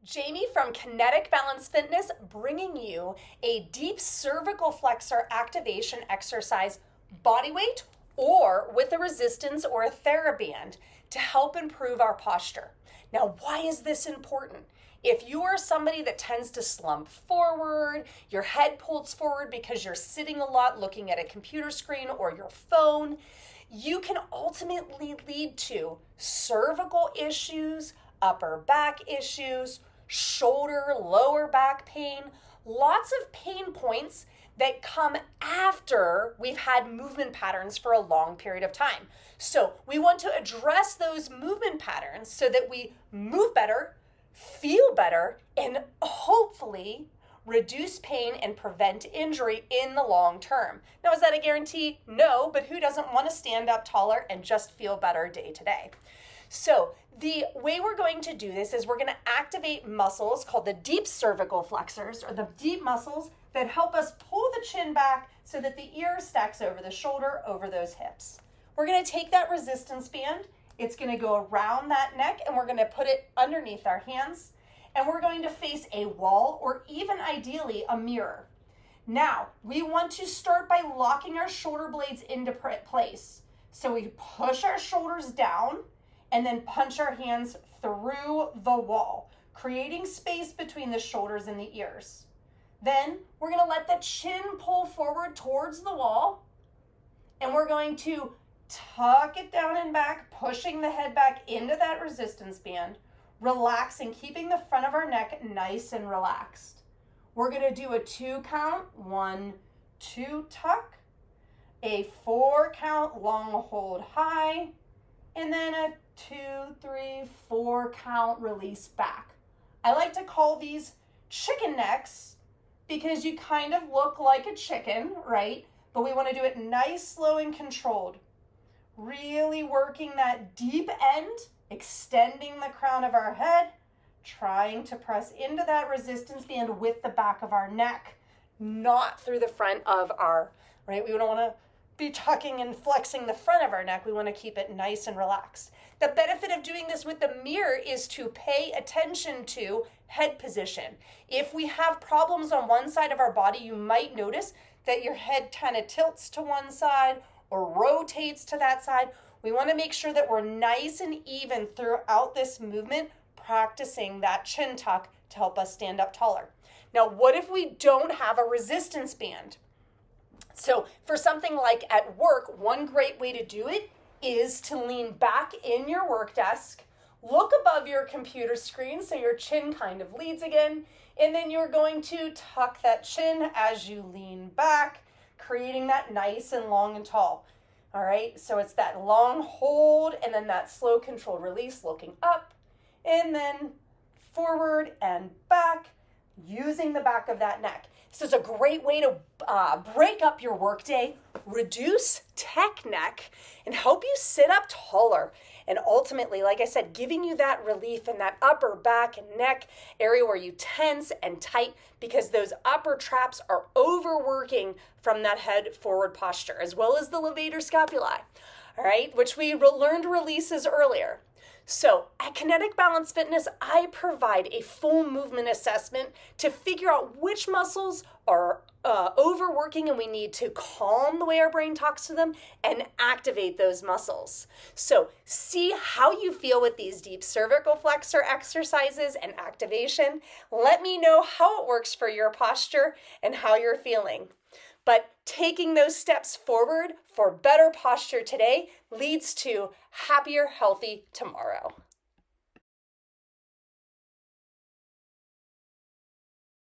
Jamie from Kinetic Balance Fitness bringing you a deep cervical flexor activation exercise, body weight or with a resistance or a TheraBand to help improve our posture. Now, why is this important? If you are somebody that tends to slump forward, your head pulls forward because you're sitting a lot looking at a computer screen or your phone, you can ultimately lead to cervical issues, upper back issues, shoulder, lower back pain, lots of pain points that come after we've had movement patterns for a long period of time. So we want to address those movement patterns so that we move better, feel better, and hopefully reduce pain and prevent injury in the long term. Now, is that a guarantee? No, but who doesn't want to stand up taller and just feel better day to day? So the way we're going to do this is we're going to activate muscles called the deep cervical flexors, or the deep muscles that help us pull the chin back so that the ear stacks over the shoulder, over those hips. We're going to take that resistance band. It's going to go around that neck, and we're going to put it underneath our hands, and we're going to face a wall or even ideally a mirror. Now, we want to start by locking our shoulder blades into place. So we push our shoulders down and then punch our hands through the wall, creating space between the shoulders and the ears. Then we're going to let the chin pull forward towards the wall, and we're going to tuck it down and back, pushing the head back into that resistance band, relaxing, keeping the front of our neck nice and relaxed. We're going to do a 2 count, 1, 2, tuck, a 4 count, long hold high, and then a 2, 3, 4 count, release back. I like to call these chicken necks because you kind of look like a chicken, right? But we want to do it nice, slow, and controlled. Really working that deep end, extending the crown of our head, trying to press into that resistance band with the back of our neck, not through the front of our, right? We don't want to be tucking and flexing the front of our neck. We want to keep it nice and relaxed. The benefit of doing this with the mirror is to pay attention to head position. If we have problems on one side of our body, you might notice that your head kind of tilts to one side or rotates to that side. We want to make sure that we're nice and even throughout this movement, practicing that chin tuck to help us stand up taller. Now, what if we don't have a resistance band? So for something like at work, one great way to do it is to lean back in your work desk, look above your computer screen so your chin kind of leads again, and then you're going to tuck that chin as you lean back, creating that nice and long and tall. All right, so it's that long hold and then that slow controlled release, looking up and then forward and back, using the back of that neck. This is a great way to break up your workday, reduce tech neck, and help you sit up taller. And ultimately, like I said, giving you that relief in that upper back and neck area where you tense and tight, because those upper traps are overworking from that head forward posture, as well as the levator scapulae, all right, which we learned releases earlier. So at Kinetic Balance Fitness, I provide a full movement assessment to figure out which muscles are overworking and we need to calm the way our brain talks to them and activate those muscles. So see how you feel with these deep cervical flexor exercises and activation. Let me know how it works for your posture and how you're feeling. But taking those steps forward for better posture today leads to happier, healthy tomorrow.